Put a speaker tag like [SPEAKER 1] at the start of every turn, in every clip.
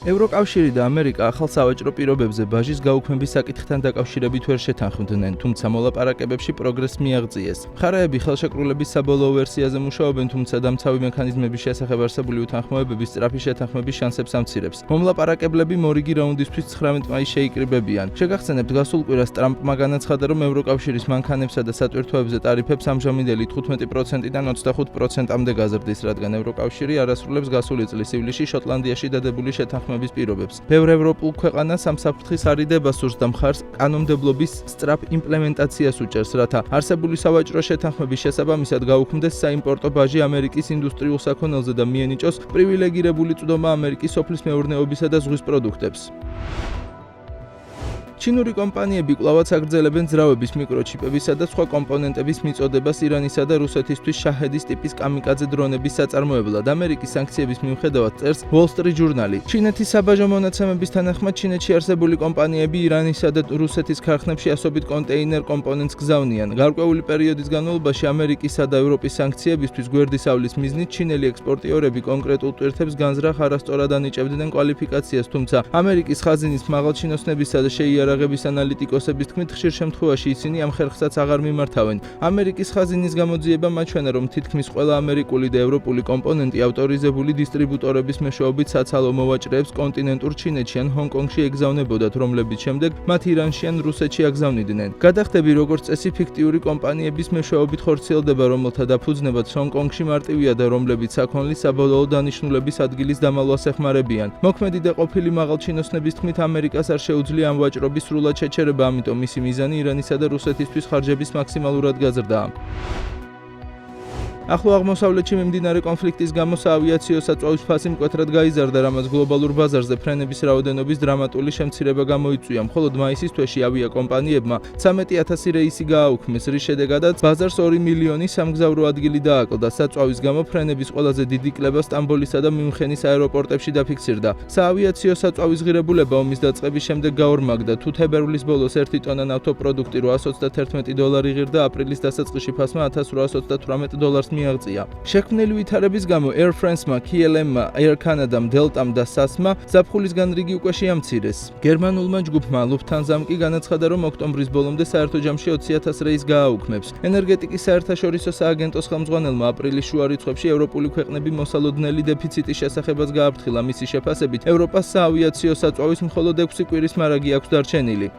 [SPEAKER 1] ევროკავშირი და ამერიკა ახალ სავაჭრო პირობებზე ბაჟის გაუქმების საკითხთან დაკავშირებით ვერ შეთანხმდნენ, თუმცა მოლაპარაკებებში პროგრესს მიაღწიეს. მხარეები ხელშეკრულების საბოლოო ვერსიაზე მუშაობენ, თუმცა დამცავი მექანიზმების შესახებ არსებული უთანხმოებების სწრაფი შეთანხმების შანსებს ამცირებს. მომლაპარაკებლები მორიგი რაუნდისთვის 19 მაისს შეიკრიბებიან. შეგახსენებთ, გასულ კვირას ტრამპმა განაცხადა, რომ ევროკავშირის მანქანებსა და სატვირთოებზე ტარიფებს ამჟამინდელი 15%-დან 25%-მდე გაზრდის, რადგან ევროკავშირი არასრულებს გასული წლის ივლისში შოტლანდიაში დადებული შეთანხმების პირობებს. ბევრ ევროპულ ქვეყანას სამსაფრთხის არიდება სურს და მხარს კანონმდებლობის სწრაფ იმპლემენტაციას უჭერს, რათა არსებული სავაჭრო შეთანხმების შესაბამისად გაუქმდეს საიმპორტო ბაჟი ამერიკის ინდუსტრიულ საქონელზე და მიენიჭოს პრივილეგირებული წვდომა ამერიკის სოფლის მეურნეობისა და ზღვის პროდუქტებს. ჩინური კომპანიები კვლავაც აგრძელებენ ძრავების მიკროჩიპებისა და სხვა კომპონენტების მიწოდებას ირანისა და რუსეთისთვის შაჰედის ტიპის კამიკაძე დრონების საწარმოებლად. ამერიკის სანქციების მიუხედავად წერს Wall Street ჟურნალი. ჩინეთის საბაჟო მონაცემების თანახმად ჩინეთში არსებული კომპანიები ირანისა და რუსეთის ქარხნებში ასობით კონტეინერ კომპონენტს გზავნიან. გარკვეული პერიოდის განმავლობაში ამერიკისა და ევროპის სანქციებისთვის გვერდისავლის მიზნით ჩინელი ექსპორტიორები კონკრეტულ ტვირთებს განზრახ არასწორად ანიჭებდნენ კვალიფიკაციას, თუმცა ამერიკის ხაზინის მაღალჩინოსნებისა და შეიარაღების ანალიტიკოსების თქმით, ხშირ შემთხვევაში ისინი ამ ხერხსაც აღარ მიმართავენ. ამერიკის ხაზინის გამოძიება მაჩვენა, რომ თითქმის ყველა ამერიკული და ევროპული კომპონენტი ავტორიზებული დისტრიბუტორების მეშვეობით საცალო მოვაჭრეებს კონტინენტურ ჩინეთში ან ჰონკონგში ეგზავნებოდათ, რომლებიც შემდეგ მათ ირანში ან რუსეთში აგზავნიდნენ. გადახდები როგორც წესი ფიქტიური კომპანიების მეშვეობით ხორციელდება, რომელთა დაფუძნებაც ჰონკონგში მარტივია და რომლებიც საქონლის საბოლოო დანიშნულების ადგილის დამალვას ეხმარებიან. მოქმედი და ყოფილი მაღალჩინოსნების თქმით, ამერიკას არ შეუძლია ამ ვაჭრობის სრულად შეჩერება, ამიტომ მისი მიზანი ირანისა და რუსეთისთვის ხარჯების მაქსიმალურად გაზრდაა. ახლო აღმოსავლეთში მიმდინარე კონფლიქტის გამო საავიაციო საწვავის ფასი მკვეთრად გაიზარდა, რამაც გლობალურ ბაზარზე ფრენების რაოდენობის დრამატული შემცირება გამოიწვია. მხოლოდ მაისის თვეში ავიაკომპანიებმა 13,000 რეისი გააუქმეს, რის შედეგადაც ბაზარს 2 მილიონი სამგზავრო ადგილი დააკლდა. საწვავის გამო ფრენების ყველაზე დიდი კლება სტამბოლისა და მიუნხენის აეროპორტებში დაფიქსირდა. საავიაციო საწვავის ღირებულება ომის დაწყების შემდეგ გაორმაგდა. თუ თებერვლის ბოლოს 1 ტონა ნავთობპროდუქტი $831 ღირდა, აპრილის დასაწყისში ფასმა $1818 მიაღწია. შექმნილი ვითარების გამო Air France-მა, KLM-მა, Air Canada-მ, Delta-მ და SAS-მა ზაფხულისგან რიგი უკვე შეამცირეს. გერმანულმა ჯგუფმა Lufthansa-მ კი განაცხადა, რომ ოქტომბრის ბოლომდე საერთო ჯამში 20,000 რეისს გააუქმებს. ენერგეტიკის საერთაშორისო სააგენტოს ხელმძღვანელმა აპრილის შუა რიცხვებში ევროპული ქვეყნები მოსალოდნელი დეფიციტის შესახებაც გააფრთხილა. მისი შეფასებით, ევროპას საავიაციო საწვავის მხოლოდ 6 კვირის მარაგი აქვს დარჩენილი.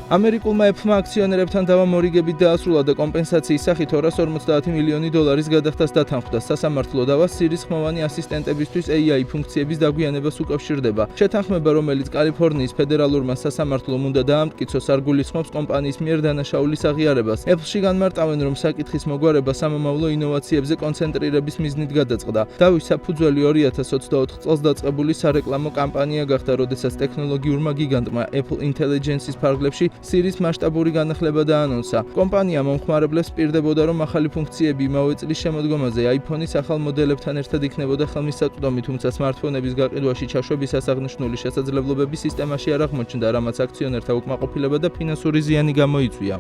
[SPEAKER 1] ამერიკულმა ეფმა აქციონერებთან დავა მორიგებით დაასრულა და კომპენსაციის სახით $250 მილიონი გადახდას დათანხმდა. სასამართლო დავას სირისხმოვანი ასისტენტებისთვის AI ფუნქციების დაგვიანებას უკავშირდება. შეთანხმება, რომელიც კალიფორნიის ფედერალურმა სასამართლომ უნდა დაამტკიცოს, არ გულისხმობს კომპანიის მიერ დანაშაულის აღიარებას. Apple-ში განმარტავენ, რომ საკითხის მოგვარება სამომავლო ინოვაციებზე კონცენტრირების მიზნით გადაწყდა. დავის საფუძველი 2024 წელს დაწყებული სარეკლამო კამპანია გახდა, როდესაც ტექნოლოგიურმა გიგანტმა Apple Intelligence-ის ფარგლებში სირის მასშტაბური განახლება დაანონსა. კომპანია მომხმარებლებს პირდებოდა, რომ ახალი ფუნქციები იმავე წლის შემოდგომაზე iPhone-ის ახალ მოდელებთან ერთად იქნებოდა ხელმისაწვდომი, თუმცა სმარტფონების გაყიდვაში ჩაშვების ასაღნიშნული შესაძლებლობები სისტემაში არ აღმოჩნდა, რამაც აქციონერთა უკმაყოფილება და ფინანსური ზიანი გამოიწვია.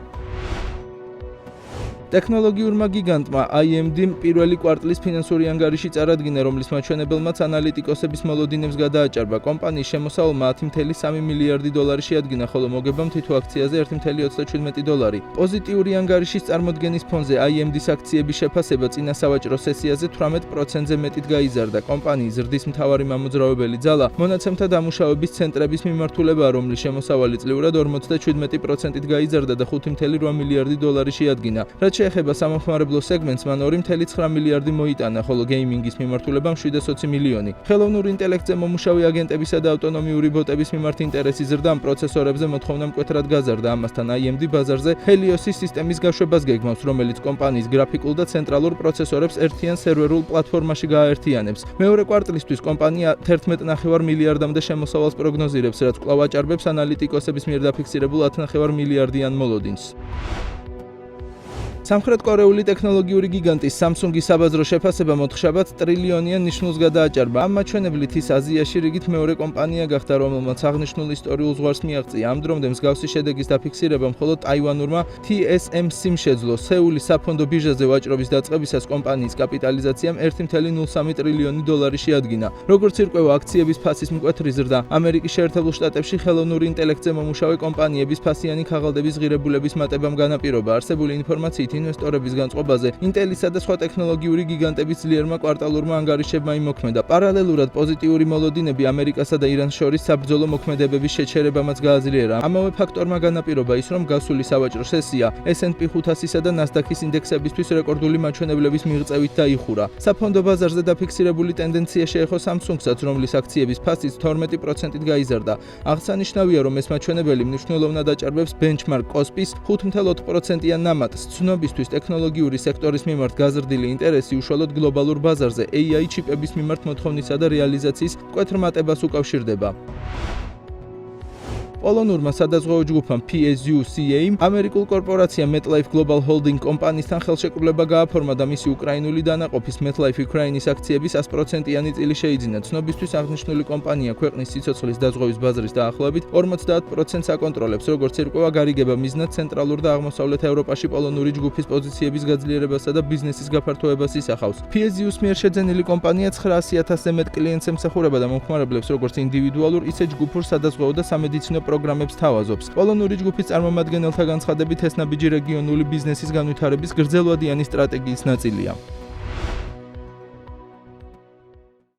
[SPEAKER 1] ტექნოლოგიურმა გიგანტმა AMD-მ პირველი კვარტლის ფინანსური ანგარიში წარადგინა, რომლის მაჩვენებელმაც ანალიტიკოსების მოლოდინებს გადააჭარბა. კომპანიის შემოსავალმა $10.3 მილიარდი შეადგინა, ხოლო მოგებამ თითო აქციაზე $1.37. პოზიტიური ანგარიშის წარმოდგენის ფონზე AMD-ის აქციების შეფასება წინა სავაჭრო სესიაზე 18%-ზე მეტით გაიზარდა. კომპანიის ზრდის მთავარი მამოძრავებელი ძალა მონაცემთა დამუშავების ცენტრების მიმართულებაა, რომლის შემოსავალი წლიურად 57%-ით გაიზარდა და $5.8 მილიარდი შეადგინა. რაც შეეხება სამომხმარებლო სეგმენტს, მან 2.9 მილიარდი მოიტანა, ხოლო გეიმინგის მიმართულებამ 720 მილიონი. ხელოვნურ ინტელექტზე მომუშავე აგენტებისა და ავტონომიური ბოტების მიმართ ინტერესი ზრდა, ამ პროცესორებზე მოთხოვნა მკვეთრად გაზარდა. ამასთან AMD ბაზარზე Helios-ის სისტემის გაშვებას გეგმავს, რომელიც კომპანიის გრაფიკულ და ცენტრალურ პროცესორებს ერთიან სერვერულ პლატფორმაში გააერთიანებს. მეორე კვარტლისთვის კომპანია 11.5 მილიარდამდე შემოსავალს პროგნოზირებს, რაც კვლავ აჭარბებს ანალიტიკოსების მიერ დაფიქსირებულ 10.5 მილიარდიან მოლოდინს. სამხრეთკორეული ტექნოლოგიური გიგანტის Samsung-ის საბაზრო შეფასება მოთხშაბათ ტრილიონიან ნიშნულს გადააჭარბა. ამ მაჩვენებლით ის აზიაში რიგით მეორე კომპანია გახდა, რომელმაც აღნიშნულ ისტორიულ ზღვარს მიაღწია. ამ დრომდე მსგავსი შედეგის დაფიქსირება მხოლოდ ტაივანურმა TSMC-მ შეძლო. სეულის საფონდო ბირჟაზე ვაჭრობის დაწყებისას კომპანიის კაპიტალიზაციამ 1.03 ტრილიონი დოლარი შეადგინა. როგორც ირკვევა აქციების ფასის მკვეთრი ზრდა, ამერიკის შეერთებულ შტატებში ხელოვნური ინტელექტზე მომუშავე კომპანიების ფასიანი ქაღალდების ღირებულების მატებამ განაპირობა. არსებული ინფორმაციით ინვესტორების განწყობაზე ინტელისა და სხვა ტექნოლოგიური გიგანტების ძლიერმა კვარტალურმა ანგარიშებმა იმოქმედა. პარალელურად პოზიტიური მოლოდინები ამერიკასა და ირანს შორის საბრძოლო მოქმედებების შეჩერებამაც გააძლიერა. ამავე ფაქტორმა განაპირობა ის, რომ გასული სავაჭრო სესია S&P 500-ისა და NASDAQ-ის ინდექსებისთვის რეკორდული მაჩვენებლების მიღწევით დაიხურა. საფონდო ბაზარზე დაფიქსირებული ტენდენცია შეეხო Samsung-საც, რომლის აქციების ფასიც 12%-ით გაიზარდა. აღსანიშნავია, რომ ეს მაჩვენებელი მნიშვნელოვნად აჭარბებს benchmark Kospi-ს 5.4%-იან ნამატს. ცნობისთვის ტექნოლოგიური სექტორის მიმართ გაზრდილი ინტერესი უშუალოდ გლობალურ ბაზარზე AI ჩიპების მიმართ მოთხოვნისა და რეალიზაციის მკვეთრ მატებას უკავშირდება. პოლონურმა სადაზღვეო ჯგუფამ PSUCA-მ ამერიკულ კორპორაცია MetLife Global Holding კომპანიისთან ხელშეკრულება გააფორმა და მისი უკრაინული დანაყოფის MetLife Ukraine-ის აქციების 100%-იანი წილი შეიძინა. ცნობისთვის აღნიშნული კომპანია ქვეყნის სიცოცხლის დაზღვევის ბაზრის დაახლოებით 50%-ს აკონტროლებს. როგორც ირკვევა, გარიგება მიზნად ცენტრალურ და აღმოსავლეთ ევროპაში პოლონური ჯგუფის პოზიციების გაძლიერებასა და ბიზნესის გაფართოებას ისახავს. PSU-ს მიერ შეძენილი კომპანია 900,000-ზე მეტ კლიენტს ემსახურება და მომხმარებლებს როგორც ინდივიდუალურ, ისე ჯგუფურ სადაზღვეო და სამედიცინო პროგრამებს თავაზობს. პოლონური ჯგუფის წარმომადგენელთა განცხადებით ეს ნაბიჯი რეგიონული ბიზნესის განვითარების გრძელვადიანი სტრატეგიის ნაწილია.